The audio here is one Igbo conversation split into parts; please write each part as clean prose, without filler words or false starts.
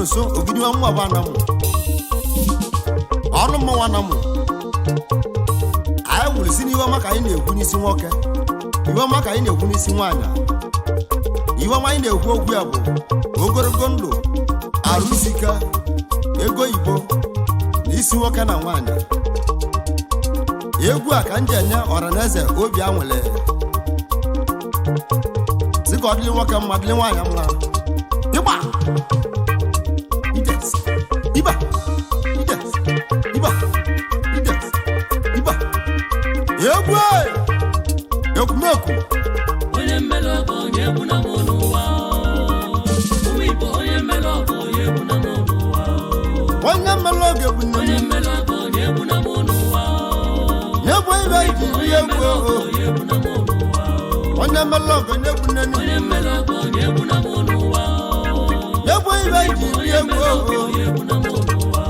so ogidi wa mwa bana mu onu mo wana mu ayi wuri sini iwa maka ina egwu n'isi nwoke iwa maka ina egwu n'isi nwanya iwa ma ina egwu ogwu ya bụ ogologo ndụ arụsika ego igbo n'isi nwoke na nwanya egwu a ka nje nye ọraneze obi anwele sika ọdịlị nwoke mmadụ nwanya mma ịgba Iba, Iba, Iba, Iba. Yegwe, yokumeku. Onye melogo yebu na monuwa. Umibo onye melogo yebu na monuwa. Onye melogo yebu na monuwa. Onye melogo yebu na monuwa. Yebu ibe yebu na monuwa. Onye melogo yebu na monuwa. Onye melogo yebu na monuwa. Yebu ibe yebu na monuwa.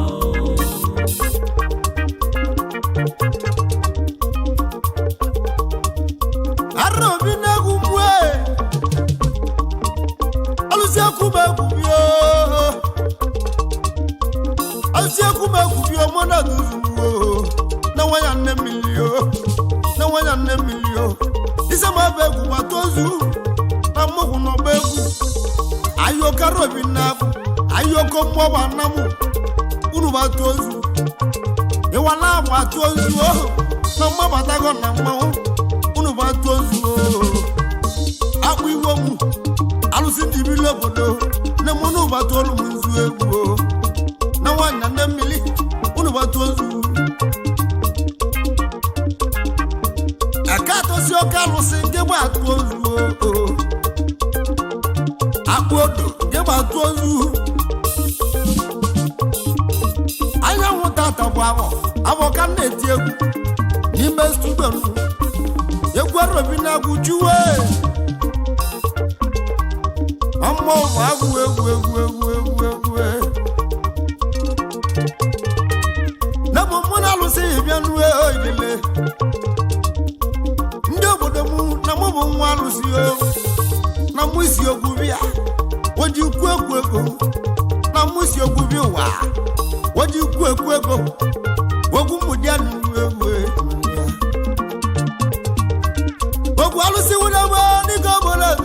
Akubio mona duzuo na wanya nne milio isa ma begu watozu na mugu no begu ayo karobi nafu ayo ko mo ba namu unu watozu e wala watozu na mo batago na mo unu watozu akwi womu alusi ndibilo bodo na munu batolu munzu egu na wanya nne mili unu watozu akato si okalu singe watozu akwodo ge watozu anya wutata bwabo aboka neti egwu n'ime studio egwu arobi na gujuwe ammo agwu egwu nabo muna lusi bianu ojele ndo bodomu na mo bo nwa lusi o na musi ogubia woji kuekueko na musi ogubia wa woji kuekueko wogu mudia nuwe wogu alusi wuna ba ni gobola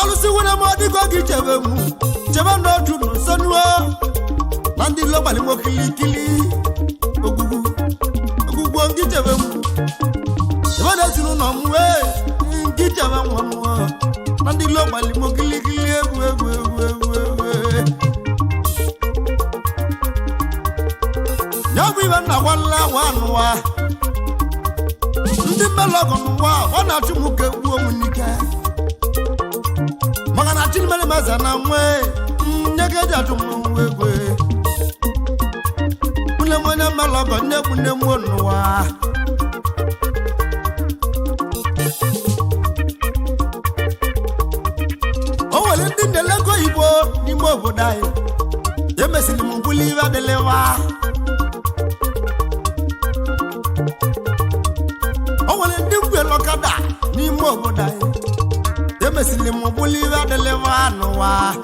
alusi wona mo di ko gi chebe no dunu sonwo nandi lo bali mo kili ogugu ngi chebe chebe na dunu no mwe ngi chebe mo nandi lo bali mo kili egwu nyabu iba na wala wanwa ndi melogo nwa wana tumuke gwu omunike magana chini mele mazana mwe nyegeja tumwegwe mune mwene malogo nekune mwonuwa owele ndinde lego ibo ni mwobo dai yemesili mbuli vadelewa owele ndingwe lokada ni mwobo dai mesili mobuli va delevano wa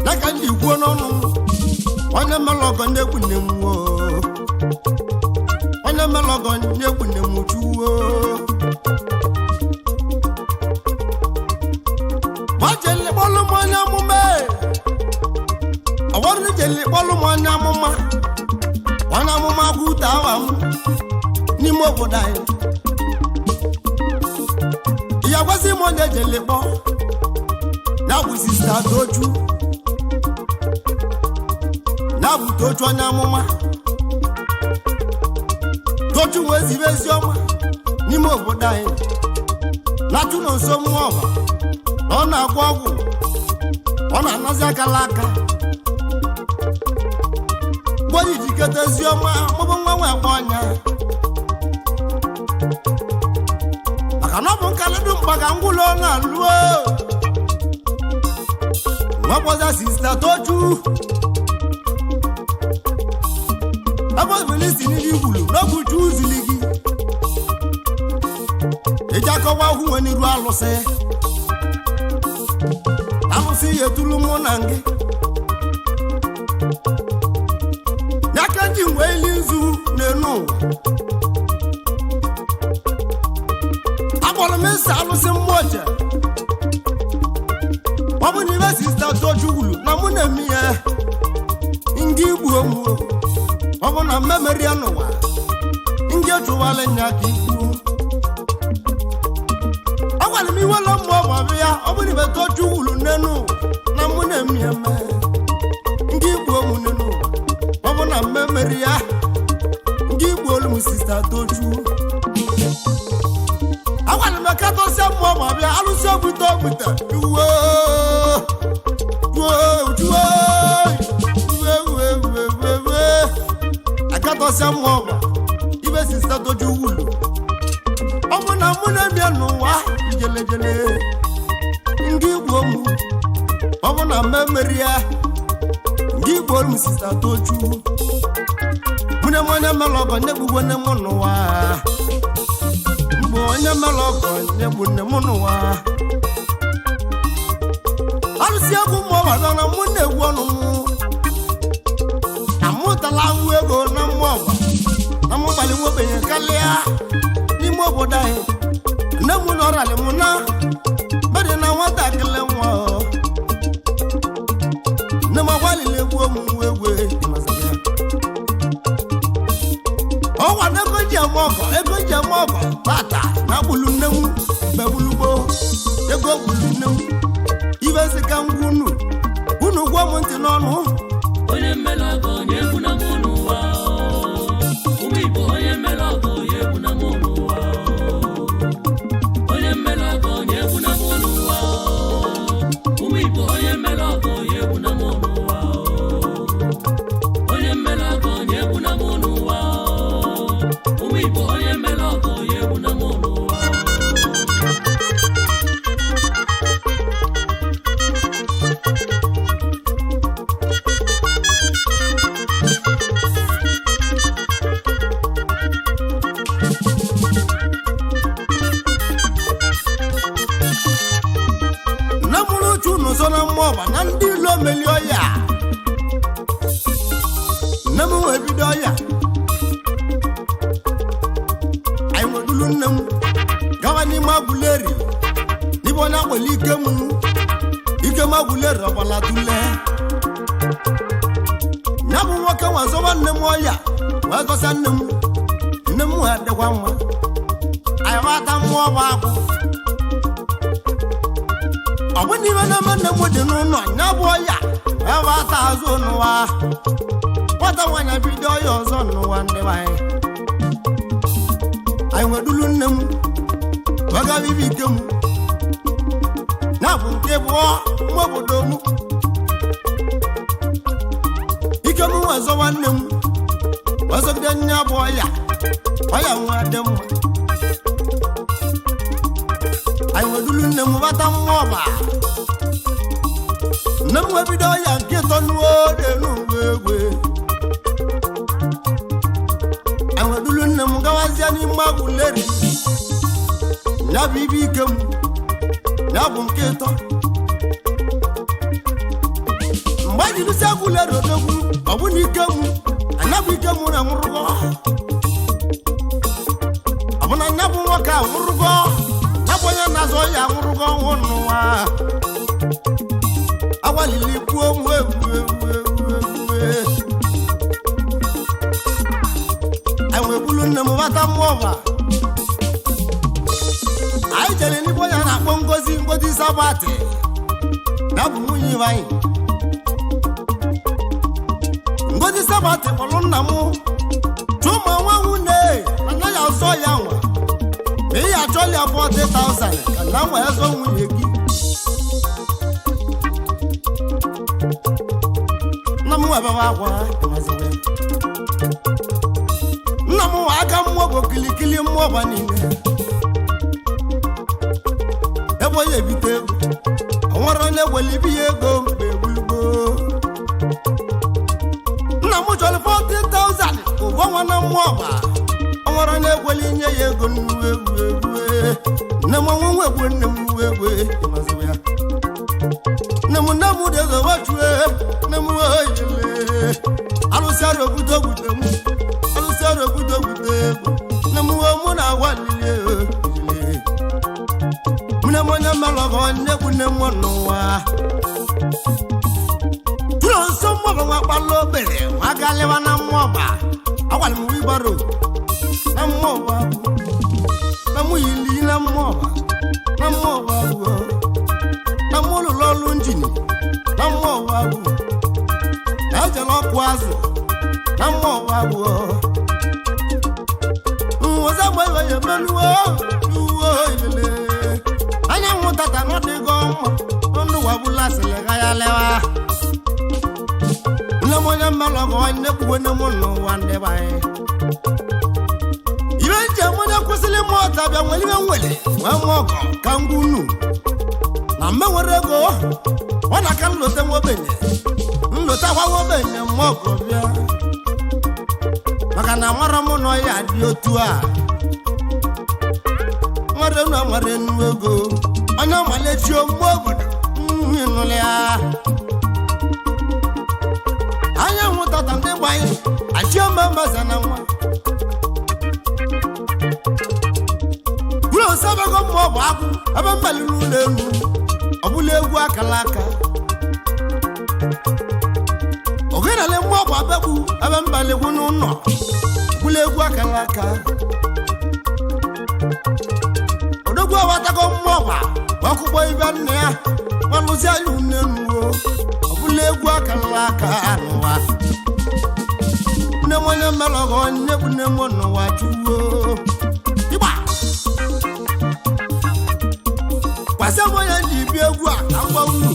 na kandi gwono no wana malogo nekune mwo wana malogo nekune mutuwo jeli kpọlụ m onye amụma kwute awa m n'ime obodo anyị ya gwasị m onye jeli kpọ ya bụ sista Tochu ya bụ Tochu onye amụma Tochu wee zibe ezi ọma n'ime obodo anyị na-atụ na nso mmụọ ọba na ọ na-agwọ ọgwụ ọ na-anazi akala aka gbọdị jikọta ezi ọma mụbụ nwa nwe agba ọnya maka na ọ bụ nkaledu mkpa ka ngwụlọ na-alụo nwakpọza sista Tochu ebe obilisi n'ihi gwulu n'oge uju uzili gị eji akọwa hụ nwe n'iru alụsị ihe tulu mụ na gị n'aka ndị nwe ili nzu n'enu akpọrọ m esi alụsị mmụọche ọ bụ na ibe sista Tochu gwulu na mụ na-eme ya ndị igbu omu ọ bụ na mmemeri ya n'ụwa ndị ejụwala nya ka ikwu ọ gwara m iwe ụlọ mmụọ bụ ya ọ bụ na ibe Tochu gwulu n'enu na mụ na-eme ya ndị igbu omu n'enu ọ bụ na mmemeri ya ndị igbu olu m sista Tochu agwara m ka tosia mmụọ ma bịa alụsị ogbute uwe akatosia mmụọ ma ibe sista Tochu gwulu ọ bụ na mụ na-ebịa n'ụwa jelejele ndị igbu omu ọ bụ na mmemeri ya ndị igbu olu m sista Tochu mụne m onye mere ọgọ nye gbugbo nne m n'ụwa onye mere ọgọ nye bụ nne m n'ụwa alụsị egwu mmụọ gbadọ na mụ na-egwu ọnụ m amụtala ahụ ego na mmụọ ọgba na mụ gbalị nwobenye karịa n'ime obodo anyị nne m na ọrali m na bedị na nwatakịrị nwa nne m agbalịla egwu omume egwu ọgwa na ego ji eme ọgọ tata na gbulu nne m begbulugbo ego gbulu nne m ibe sika ngwa unu gwa m ntị n'ọnụ onye mmele ọgọ onye egwu na mụ n'ụwa ụmụ Igbo onye mmele ọgọ onye egwu na mụ n'ụwa onye mmele ọgọ onye egwu na mụ n'ụwa ụmụ Igbo onye mmele ọgọ onye egwu na mụ n'ụwa onye mmele ọgọ onye egwu na mụ n'ụwa ụmụ Igbo onye mmele ọgọ onye egwu na mụ n'ụwa na mmụọ ọba na ndị ilo meli ọya nne m wee bido ọya anyị nwedulu nne m gawa n'ime Agụleri n'ime onye agbele ike m Agụleri ọbala tule ya bụ nwoke nwa zọba nne m ọya wee gọsa nne m wee dịkwa mma anyị wata mmụọ ọba akwụ ọ bụ n'ime na nne m dị n'ụlọ nya bụ ọya ebe ata azụ n'ụwa nwata nwanyị bido ọya ọzọ n'ụwa ndị anyị nwedulu nne m wegara ibe ike m na bụ nke bụọ nwa obodo m ike m wee zọwa nne m wezogide nya bụ ọya nwa dị mma anyị nwedulu nne m bata mmụọ ọba nne m wee bido ọya nke ịtọ n'elu egwe anyị nwedulu nne m gawazie n'ime Agụleri ya bụ ibe ike m ya bụ nke ịtọ mgbe anyị jiri si Agụleri odogwu ọ bụ na ike m anya bụ ike m na nwụrụgọ ọ bụ na anya bụ nwoke a nwụrụgọ onye na-azọ ya nwụrụgo ọnwụ n'ụwa agwalili gbuo nwa egwu nne m bata mmụọba anyị jere n'igbo ya na-akpọ Ngozi Sabati ya bụ nwunye anyị Ngozi Sabati kpọrọ nna m chụma nwa nwunye anya ya ọzọ ya nwa ma ị ya achọla ya 40,000 ka na nwa ya zọ nwunye gị nna m webe akwa nna m nwa aka mmụọ bụ kilikili mmụọ ba niile ebe onye ebite ego nwere onye gwele ibi ya ego mgbe gbugbo nna m chọrọ 40,000 ụgwọ nwa na mmụọ ba o nwere onye gwele inye ya ego nnuwe nne m nwe egwu nne m uwe egwu nne m dị ego wachue nne m oyele alụsị arụ obodo gwute m alụsị arụ obodo gwute ego nne m mụ na agwa lile nne m onye mmelọgọ nne bụ nne m n'ụwa tụrụ nso mmụọ nwa kpala obere nwa galịwa na mmụọ ba agwara m wibaro na mmụọ ba na mụ yili na mmụọ ba na mmụọ ba na mụ lụrụ ọrụ njini na mmụọ ba na ejela ọkụ azụ na mmụọ ba nwoza gbe ya menuwe uwe ilele anyanwụ tata n'ọdịgo mma ndụ wabụla sịrị ga ya lewa nne m onye mmelọgọ nne kwuwe nne m n'ụwa ndị be anyị ibe njem onye kwụsịrị m ọta bịa nwere ibe nwere wee mụ ọgọ ka ngwunu na mme nwere ego ọ na-aka nlote nwobenye nlote akwa nwobenye mma ọgọ bịa maka na nwara m nọ ya dị otu a nwere na nwere nnu ego onye ọmalechi ogbo obodo nụlụ ya anyanwụ tata ndị gbanye achioma mbaza na nwa bụrụ osebego mmụọ bụ akwụ ebe mmaliri ụlọ elu ọbụla egwu akala aka ogenale mmụọ bụ abegbu ebe mbaligwu n'ụlọ ọbụla egwu akala aka odogwu awatago mmụọ bụ akwụkwọ ibe nna ya gbalụzi anya une nuwo ọbụla egwu akala aka n'ụwa nne m onye mmelọgọ nne bụ nne m n'ụwa chuwo ịgba kwasị m onye ji ibi egwu a ka ngwa unu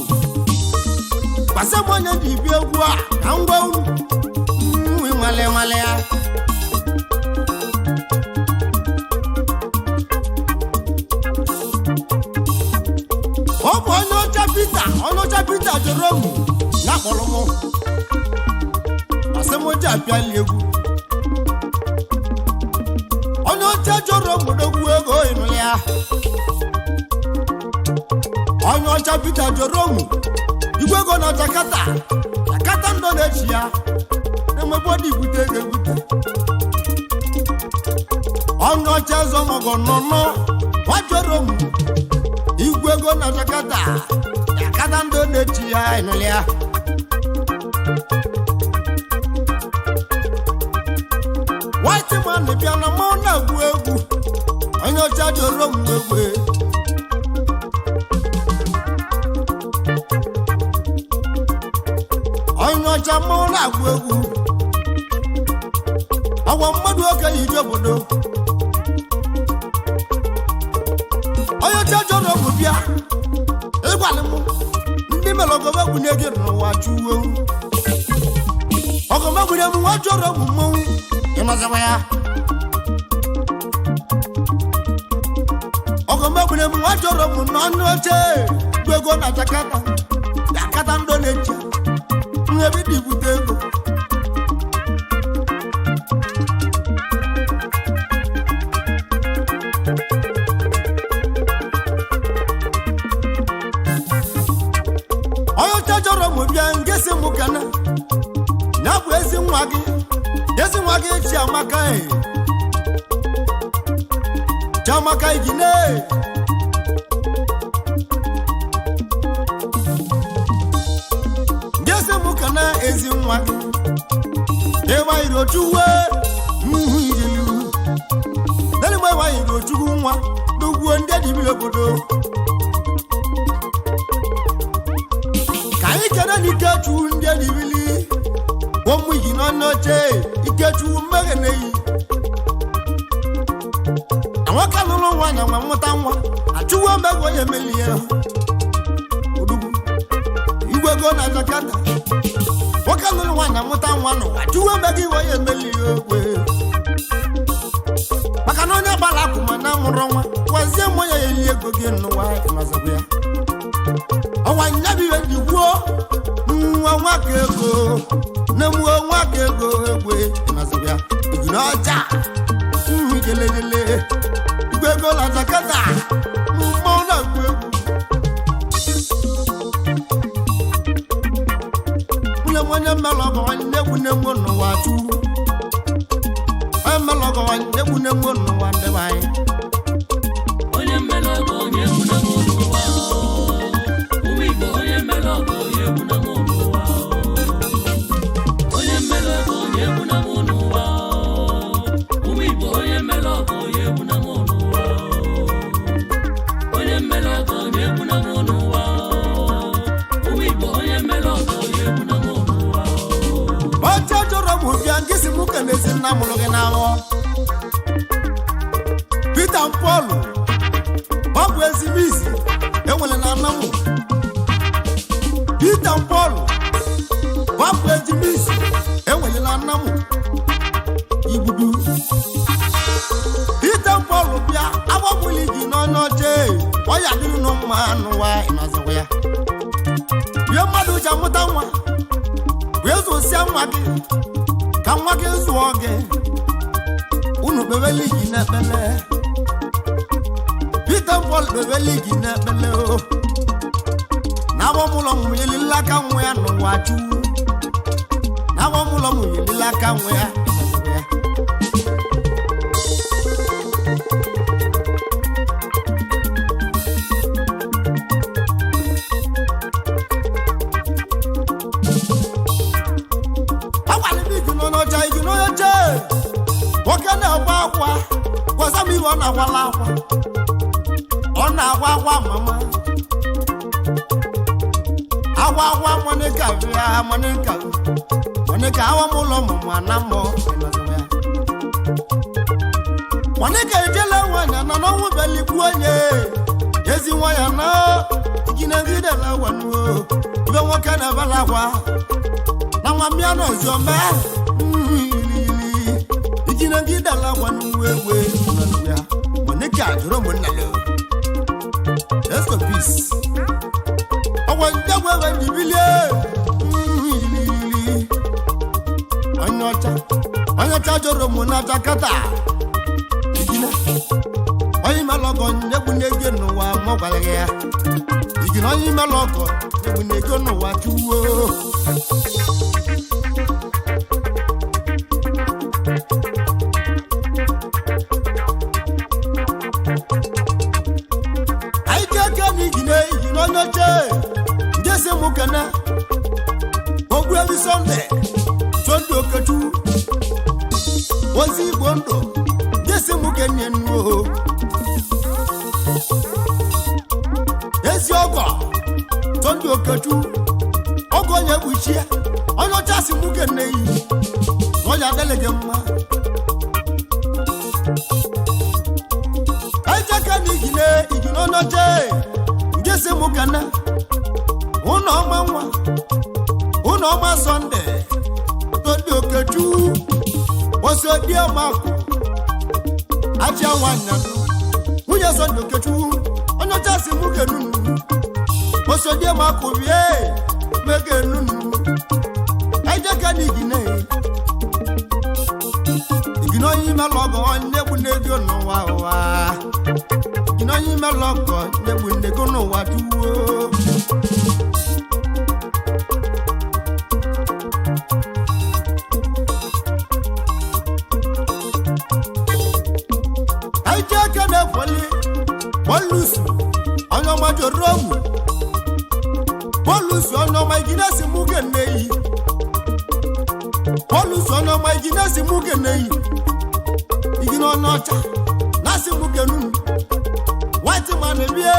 kwasị m onye ji ibi egwu a ka ngwa unu nwi nwale ya ọ bụ onye ọcha Pita jụrụ m na kpọrọ m asị m ji apịali egwu onye ọcha jụrụ m dogwu ego ịnụlị ya onye ọcha Pita jụrụ m igwe ego na Jakarta ndọ na-echi ya na-emegbu ọdị ibute ego ebute onye ọcha ezọmọgọ nọ wajụrụ m igwe ego na Jakarta ndọ na-echi ya ịnụlị ya white man bịa na mụ na-egwu egwu onye ọcha jụrụ m egwu onye ọcha mụ na-agwụ egwu ọgwọ mmadụ okenye ije obodo onye ọcha jụrụ m bịa ịgwalị m ndị melọgọmegwu na-ege n'ụwa chuwo ọgọmegwure m nwa jụrụ m mmọnwụ ịmazịwa ya ọgọmegwure m nwa jụrụ m n'ọnụ oche bụ ego na Jakarta ndọ na-eche ebe dị ibute ego onye ọcha jọrọ m bịa ngesi m kana ya bụ ezi nwa gị Chiamaka igine ngesi m kana ezi nwa gị ịwa irochuwe ijilu nwaanyị Rochukwu nwa n'ugwu ndị dibịa obodo ka anyị kere n'Ikechukwu ndị dibili ụmụ yi n'ọnọche Ikechukwu mmeghe n'eyi nwoke lụrụ nwaanyị nwa mmụta nwa achụwo mmeghe onye meli ya odugwu igwego na Jakarta nwoke lụrụ nwaanyị mmụta nwa n'ụwa achụwo mmeghe onye meli ya okwe maka na onye gbara akwụma na amụrụ nwa gwazie mmụ ya eli ego gị n'ụwa ịmazagwa ya ọnwa nyabiwe ji gwuo nwa nwaka ego na-emuo nwaka ego egwe ịmazagwa ya igi n'ọcha jelejele igwe ego na Jakarta mmụọ na-agụ egwu onye mmelụ ọgọ nwanne egwu na-enwe n'ụwa chukwu onye mmelụ ọgọ nwanne egwu na-enwe n'ụwa ndị be anyị onye mmelụ ọgọ onye egwu na-enwe n'ụwa ụmụ Igbo onye mmelụ ọgọ onye egwu na-enwe n'ụwa onye mmelụ ọgọ onye egwu na-enwe n'ụwa ụmụ Igbo onye mmelụ ọgọ onye egwu na-enwe n'ụwa onye mmelụ ọgọ onye egwu na-enwe n'ụwa ụmụ Igbo onye mmelụ ọgọ onye egwu na-enwe n'ụwa oche jọrọ bụ bịa nke si nwoke na-esi nna mụrụ gị n'ahụ Peter Paul ọ bụ ezigbo isi enwere na anamụ Peter Paul ọ bụ ezigbo isi enwere na anamụ igbudu Peter Paul bịa agbapụli gị n'ọnụ oche ọ ya dịrị n'ụmụ n'ụwa ịnọzọwa ya bie mmadụ ji amụta nwa wee zụsia nwa gị ka nwa gị zụọ gị unu kpebeli gị n'ekpele Peter Paul kpebeli gị n'ekpele o na-agbamụlọ nwụnyelile aka nwa ya n'ụwa chukwu na-agbamụlọ nwụnyelile aka nwa ya nwoke na-agwa akwa gwasa m ibe ọ na-agwala akwa ọ na-agwa akwa mama agwa Monica bịa Monica awa m ụlọ ọmụmụ ana mmụọ Monica ejela nwanyị na n'ọnwụ beligbu onye ezi nwa ya na iginegidela wanuo ibe nwoke na-ebela akwa na nwa mmịa n'oziọma iginegidela wanuo egwe ya Monica jụrụ ụmụnna ya let's go peace ọgwa ndegwe we ndibilie onye ọcha jụrụ ụmụ na Jakarta igina onye melọgọ nyegbu n'ego n'ụwa mọgwara ya igina onye melọgọ nyegbu n'ego n'ụwa chuwo igina onye oche ndị si mụ kene Ogbuebi Sunday Sunday Okechukwu ozi Igbo ndụ ndị si mụ kene nnuo ezi ọgọ Sunday Okechukwu ọgọ onye kpuchie onye ọcha si mụ kene yi onye adịlịghị mma ejeka na igina onye oche si mụ kana ụnọ ọma nwa ụnọ ọma Sunday Sunday Okechukwu osodiọmakụ achịa nwanyị nwunye Sunday Okechukwu onye ọcha si mụ kenunu osodiọmakụ bie mege nunu ejeka na igine onye ime lọgọ onye egbu n'ego n'ụwa ụwa onye ime lọgọ n'egbu n'ego n'ụwa duwo aije eke na-efoli Polusu onye ọma joromu Polusu onye ọma iginesi muge nneyi Polusu onye ọma iginesi muge nneyi igina onye ọcha nasi kenu white man bie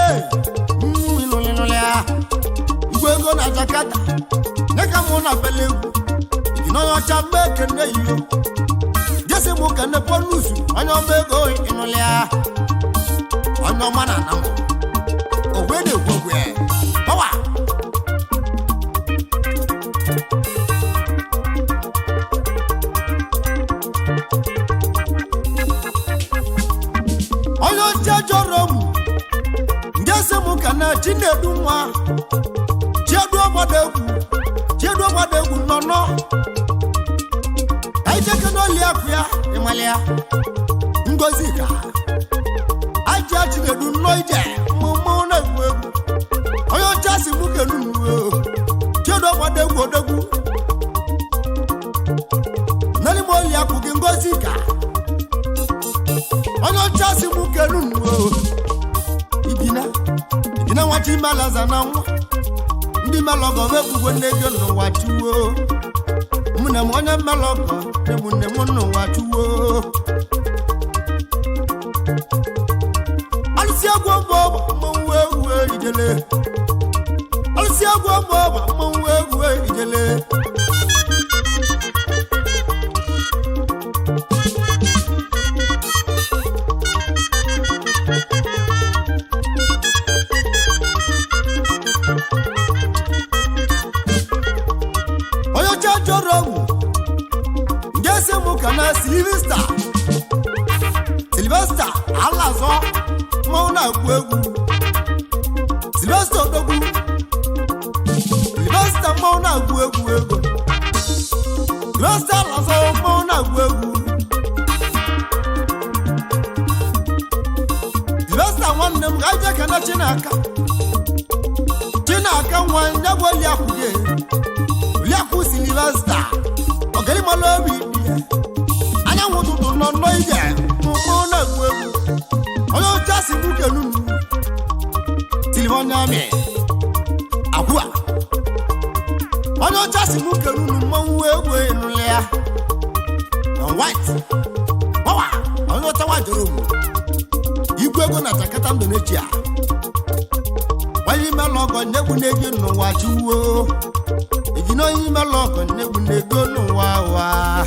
inulinulia igwe ego na Jakarta neka mụ na belegu igino yocha mbeke ne yo jesi mụ kene ponusu onye obego inulia onye mana na mụ ogwede gwogwe power Jorom ngese mukana chinedu nwa chedu obodegu nono aijeke no liakua imalia ngozi ka aja chinedu noije mumu na gwegu oyo chasi mukenu nuwo chedu obodegu nani mo liaku ngozi ka onyo chasi mukenu nuwo ibina wachi malaza na nwa ndị melogo wepugwo n'ego n'ụwa chuwo mune m onye melogo emune m n'ụwa chuwo alụsi egwu ọgbọ mmanwụ egwu ijele alụsi egwu ọgbọ mmanwụ egwu ijele Sylvester alazo mauna gwegu Sylvester odogu Sylvester mauna gwegu Sylvester alazo mauna gwegu Sylvester wanne mgaje kana chinaka nwanya gwoli akuye liaku Sylvester ogeli malobi anya wududu no ije mo na gwegu oyo jasi bukenu Silvana me akwa oyo jasi bukenu mo wewe nulea white wawa oyo tawa joromu igwego na Jakarta Indonesia wali melogo nebu neje no wachuwo igino yi melogo nebu nego no wa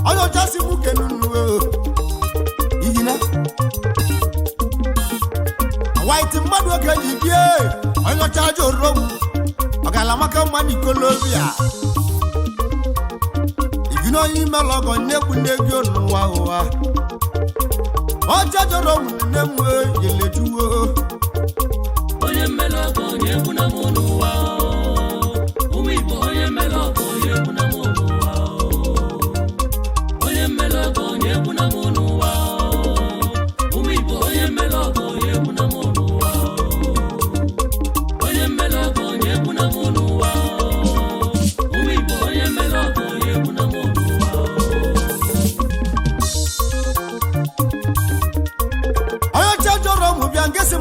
oyo jasi mukenu nuwo igina white madu oge dibie oyo chajo romu ogala maka mani kolobia igino yi melogo nebu negio nuwa wa o chajo romu nemu yelejuwo onye melogo nebu na monuwa umibo onye melogo nebu na monuwa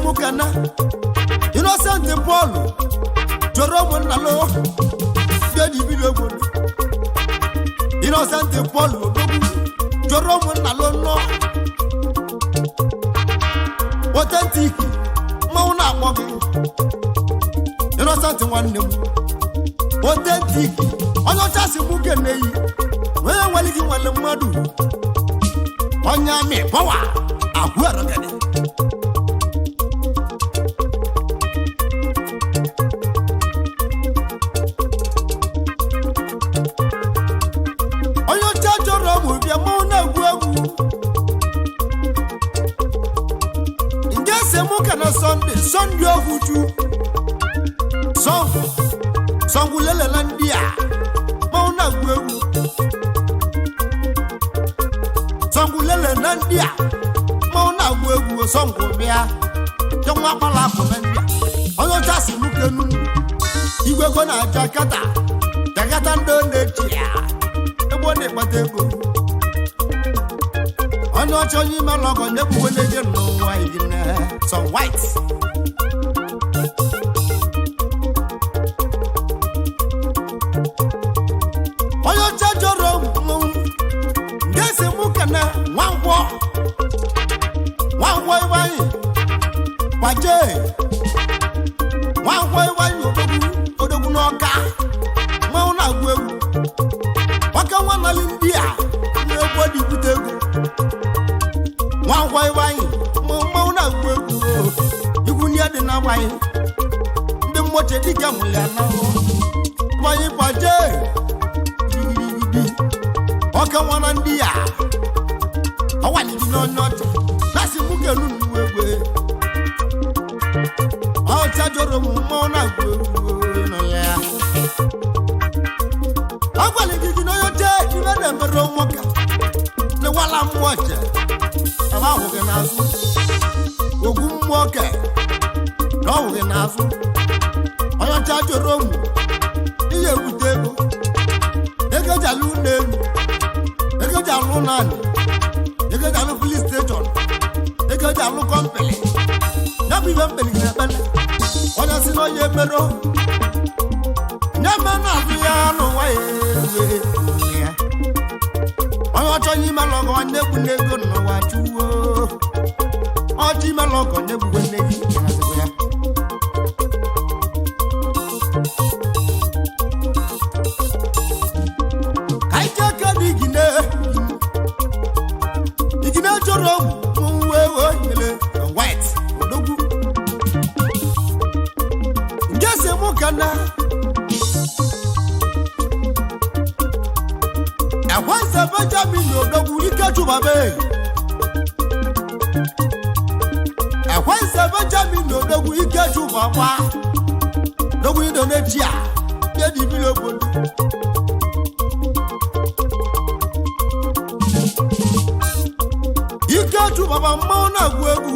mukana Innocent Paul Joromo nalo Yedi bilogo Innocent Paul Joromo nalo no Authentic mauna mobi Innocent wanne Authentic onyo chasi mukene yi we waligi wale madu onya me power agwara gade Sunday ofuju songu lele landia mauna gwegu songu lele landia mauna gwegu songu bia jomwa pala ko landia oyo jasi mukenu igwego na Jakarta jakata ndo na-echi ya egbo na-ekpata ego onye ọchọ onye ime lọgọ na-ebuwe na-eje n'ụwa igine some white onye ọcha jọrọ ga-esi mụ kene nwangwọ iwanyi kwaje nwangwọ iwanyi odogwu n'ọka mmanwụ na-agụ egwu ọka nwa nali ndị a na-egwu ọdịbute egwu nwangwọ iwanyi mmanwụ na-agụ egwu igwu nye dị na nwanyị ndị mmoche dịka mụrụ ya na iwanyi kwaje ọka nwa na ndị a ọwalidi n'onye ọcha na-asị mụ ga-elu n'uwe egwe ọcha jọrọ m mmanwụ na-agụ egwu nọ ya ọgwalidi gị n'onye ọcha ibe na-emere nwoke na-ewala mmụọ ọcha ebe ahụ gị n'azụ ogwu mmụọ oke na ọhụ gị n'azụ onye ọcha jọrọ m ihe ebute ego ji alụ n'elu ego ji alụ naanị ego ji alụ police station ego ji alụ kọmpeli ya bụ ibe mpeli na-ekpele onye si n'onye emero nye me na-azụ ya n'ụwa ya onye ọchọ onye ime lọgọ nwanne egwu n'ego n'ụwa chụwo ọchọ ime lọgọ na-egwugwe nne gị ya igine jọrọ mwewe white odogwu nke si mụ kana ekwense Benjamin odogwu ike chụbabe ekwense Benjamin odogwu ike chụbakwa odogwu Indonesia nye dibili obodo ikechu baba mmanwụ na-agụ egwu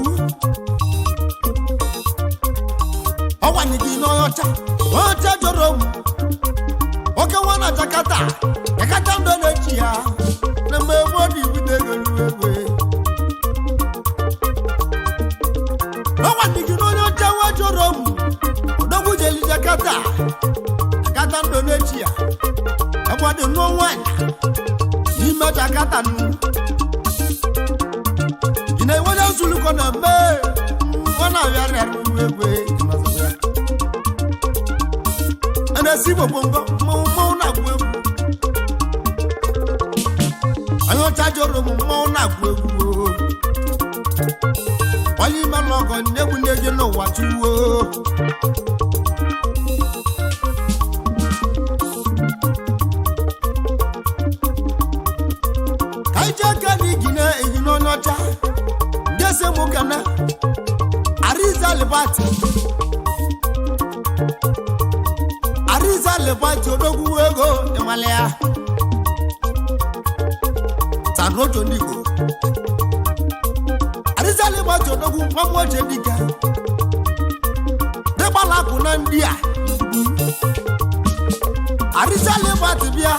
ọwanye gị n'ọcha ọcha jọrọ m oke nwa na Jakarta ndo na-echi ya na mgbe ebe ọ dị ibido ego ruo egwe ọwanye gị n'onye ọcha nwa jọrọ m odogwu jeli Jakarta ndo na-echi ya ebe ọ dị n'ọnwa n'ime Jakarta na-enweje nzụlụkọ na mbe ọ na-abịarịa egwe a na-esi gbogbo mmanwụ na-agwụ egwu onye ọcha jọrọ m mmanwụ na-agwụ egwu onye ime lọgọ na-egwu na-eje n'ụwa chụwo ka ije aka na igine egine onye ọcha ese mụ kana Ariza Lebati odogwu ego ịmale ya sanojo n'Igbo Ariza Lebati odogwu mgbanweche dịka dịgbala akụ na ndị a Ariza Lebati bịa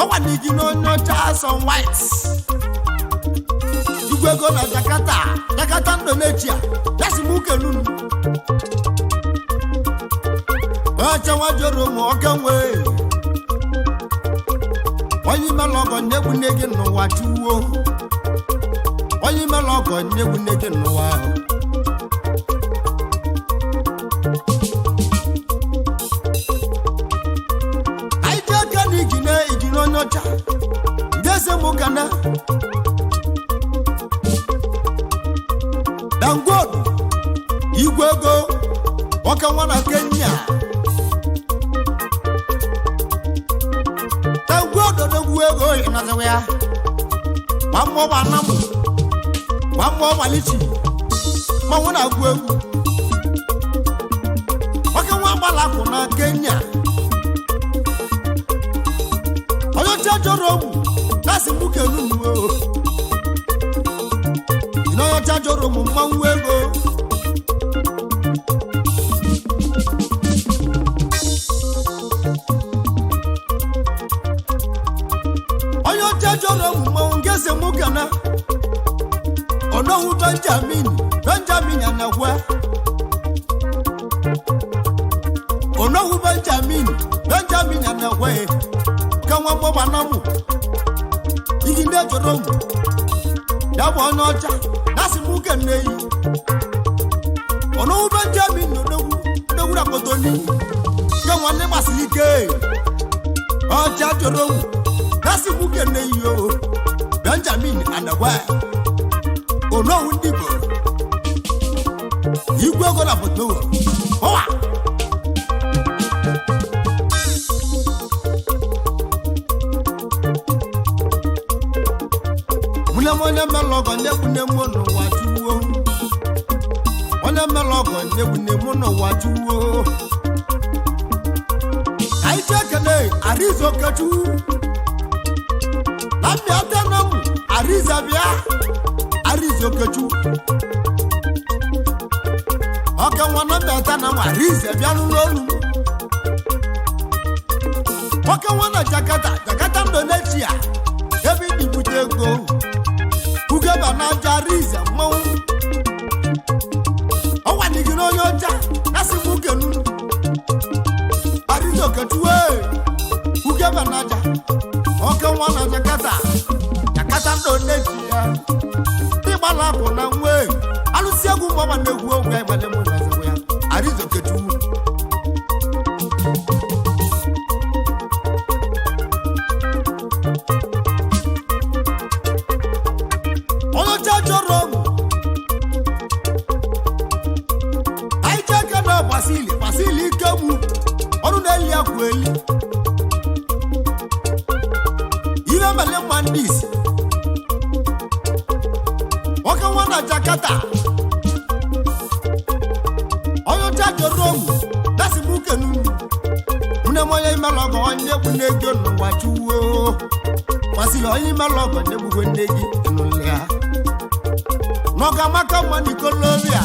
ọgwa n'igi n'onye ọcha some white ego na Jakarta Indonesia yasi mụ kelunu ọcha nwa jọrọ m ọka nwee onye ime lọgọ na-egwu nne gị n'ụwa chụwo onye ime lọgọ na-egwu nne gị n'ụwa ahụ anyị ji aka na igine onye ọcha ga-ese mụ kana Dangodo igwe ego ọka nwa na Kenya Dangodo dogwu ego ịnazawa ya gbamụọ gbanamu gbamụọ gbalichi mmanwụ na-agụ egwu ọka nwa gbalapụ na Kenya onye ọcha jọrọ ogwu na-asị mụ kelu n'uwe n'ọcha jọrọ m mmanwụ ego jọrọ mmanwụ nke se mụ gana ọnọwụ Benjamin anagwa ọnọwụ Benjamin anagwa ka nwa gbọba na mụ ihe ndị jọrọ mụ ya bụ onye ọcha na-asị mụ kene yi ọnọwụ Benjamin odogwu rakọtoni ka nwanne gbasiri ike ọcha jọrọ mụ na-asị mụ kene yi o Benjamin anagwa ọnọwụ ndị Igbo igwe ego na foto ọwa onye melọgọ nyegbune mụ n'ụwa chuwo onye melọgọ nyegbune mụ n'ụwa chuwo anyị chekele Arizo Kechu na mbịa tenam Ariza bịa Arizo Kechu ọka nwa na mbịa tenam Ariza bịa n'olu ọka nwa na Jakarta Indonesia ebe ibute ego ugeba na Ariza mmanwụ ọwa nigi n'onye ọcha na-asị m ukenu Arizo Kechu ugeba na aja ọka nwa na Jakarta Indonesia ịgbala akụ na nwe alụsị egwu mgbawa na-egwu ogwe ịgbale mụ na ezigbo ya Arizo Kechu Basili Kemu ọrụ na-eli akụ eli ihe mele mandis nwoke nwa na Jakarta onye jajọrọ ogwu dasi m ukenu mune onye imelọgọ onye egwu na-ego n'ụwa chuwo Basili onye imelọgọ na-egbugwe nne gị n'ụlọ ya n'ọga maka mma n'ikolobia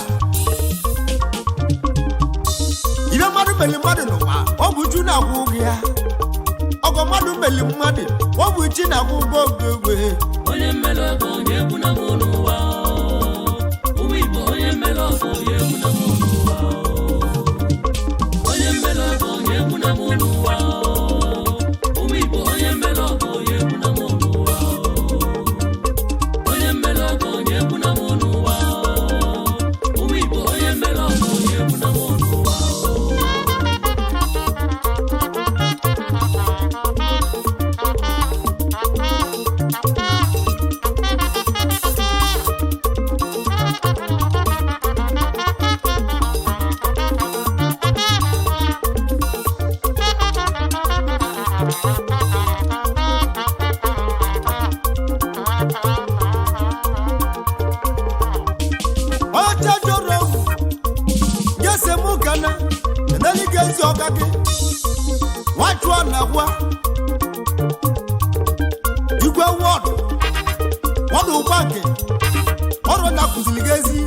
ibe mmadụ meli mmadụ n'ụwa ọ bụ chu na-akwụ ụgwọ ya ọgọ mmadụ meli mmadụ ọ bụ chi na-akwụ ụgwọ ogwe onye mmelọgọ onye egwu na mụ n'ụwa ụmụ Igbo onye mmelọgọ onye egwu na mụ n'ụwa onye mmelọgọ onye egwu na mụ n'ụwa ụmụ Igbo onye mmelọgọ onye egwu na mụ n'ụwa onye mmelọgọ onye egwu na mụ n'ụwa ụmụ Igbo onye mmelọgọ onye egwu na mụ n'ụwa igwe wọdụ ụgbake ọrụ na kụziri gị ezi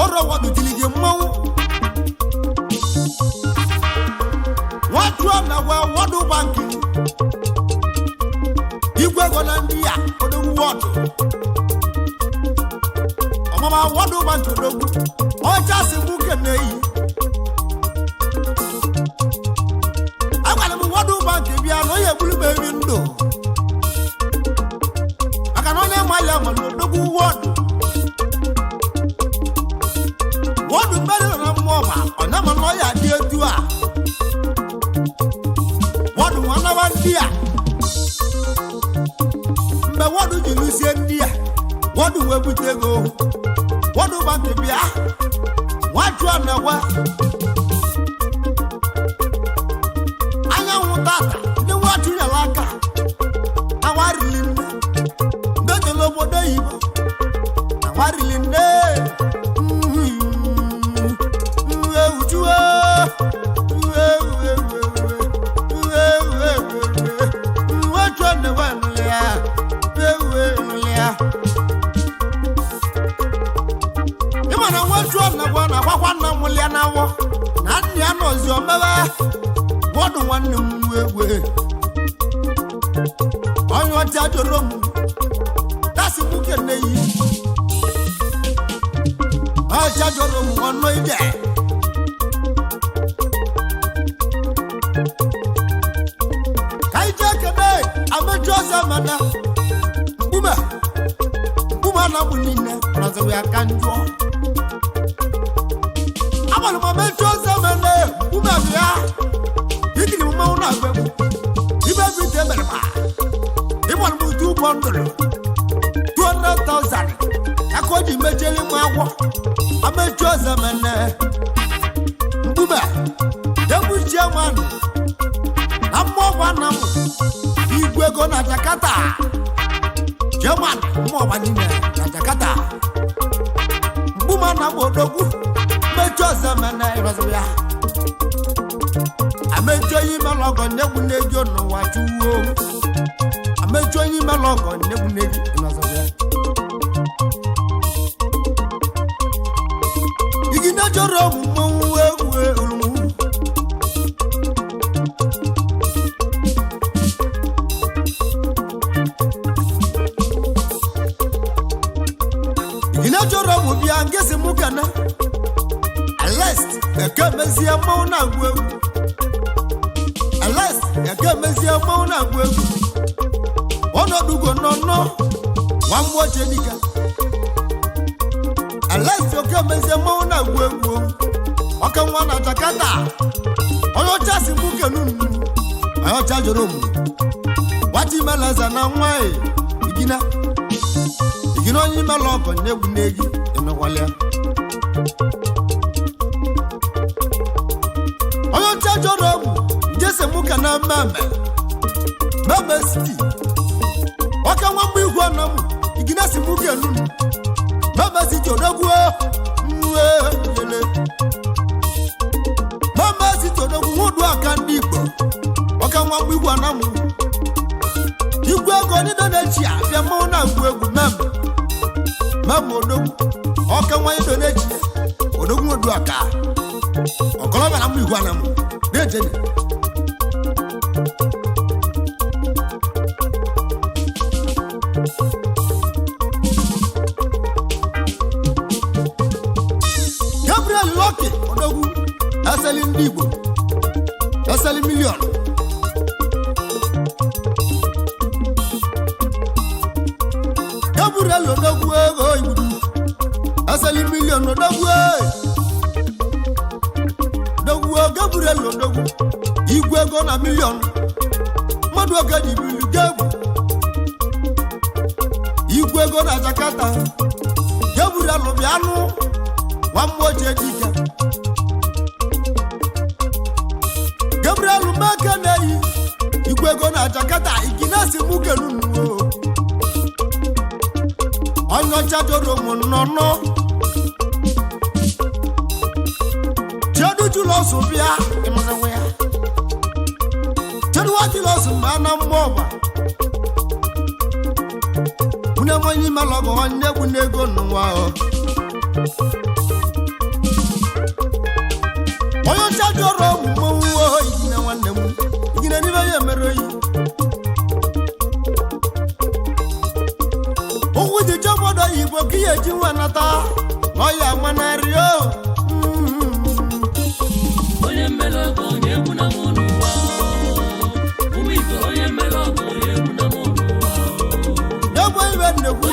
ọrụ wọdụ jiri gị mmanwụ nwachụọ na wọdụ ụgbake igwe ego na ndị ya odogwu wọdụ ọmama wọdụ ụgbake odogwu ọcha si mụ keneyi wọdụ ụgbake bịa na onye egburu m eri ndụ maka na onye mali ama n'odogwu wọdụ mmeri na mmụọ ma onye ma na ọya dị etu a wọdụ nwanaba ndị a mgbe wọdụ ji lụsie ndị a wọdụ wee bute ego wọdụ ụgbake bịa nwachụọ na gwa tata ndị nwachụ nyere aka awarili nne ndị jere obodo Igbo awarili nne uchuo nwechuo nnewe nụlị ya ịma na nwechuo nnekwe na akwakwa nna mụlị ya na-awọ na nna ya nọzi omebe wọdụ nwanne m egwe jọrọ m dasị nwoke na-eyi aja jọrọ m ọnụ ide ka ije kene amechi ọzọ mana mkpume na mụ niile nazịrị aka njọ agbalị m amechi ọzọ mana mkpume bịa ikiri mmanwụ na-agba egwu ibe bite mere ma ịgbalị m 200,000 aka o ji mecheli m agwọ amechi ọzọ mana mkpume egbuchie mmanụ na mmụọgwa na m igwe ego na Jakarta German mmụọgwa niile na Jakarta mkpuma na odogwu mechi ọzọ mana ịrọzụ ya amechi onye imela ọgọ nnegwu n'ego n'ụwa chuwo amechi onye imela ọgọ nnegwu n'ego ịrọzụ ya igine jọrọ mmọnwụ egwu olumu igine jọrọ mụ bịa ngesi mụ kana alest eke mezie mmọnwụ na-agwụ egwu alest eke mezie mmọnwụ na-agwụ egwu ọnọdụgo nọnọ nwa mmụọ jedika alest oke mezie mmọnwụ na-agwụ egwu ọka nwa na Jakarta onye ọcha si mụ kenu onye ọcha jọrọ mụ wachi meleza na nwa igina onye imela ọgọ n'egwu n'egi emekwala ya onye ọcha jọrọ egwu njese mụka na mmemme siti ọka nwa mgbe igwe na mụ igina si mụka enunu mmemme siti odogwu ele mmemme siti odogwu nwụdụ aka ndị Igbo ọka nwa mgbe igwe na mụ igwe ego ndị nọ n'echi abịa mmanwụ na-agwụ egwu mmemme odogwu ọka nwanyị do n'echi odogwu odu aka ọkọlọbịa na mụ igwe na mụ na-ejeni Gabriel Lucky odogwu eseli ndị Igbo eseli milion Gabriel odogwu ego igbudu asali milion odogwu Gabriel odogwu igwe ego na milion mmadụ oge ji biri gegbu igwe ego na Jakarta Gabriel bịanụ nwa mmụọ jedika Gabriel meke na-eyi igwe ego na Jakarta iginesi mụ kenunu onye ọcha jọrọ ụmụ nnọnọ chedu jụlọsụ bịa ịmụnanwe ya chedu wa jụlọsụ mgbe a na mmụọ ọgba nwunye onye imela ọgọ nwanne egwu n'ego n'ụwa onye ọcha jọrọ ụmụ mmọnwụ igine nwanne m igine n'ime ya mere oyi okwu dị obodo Igbo ka ihe ji nwa nata ọya manarị onye mmele ọgọ onye egwu na mụ n'ụwa ụmụ Igbo onye mmele ọgọ onye egwu na mụ n'ụwa egwu ibe nnekwu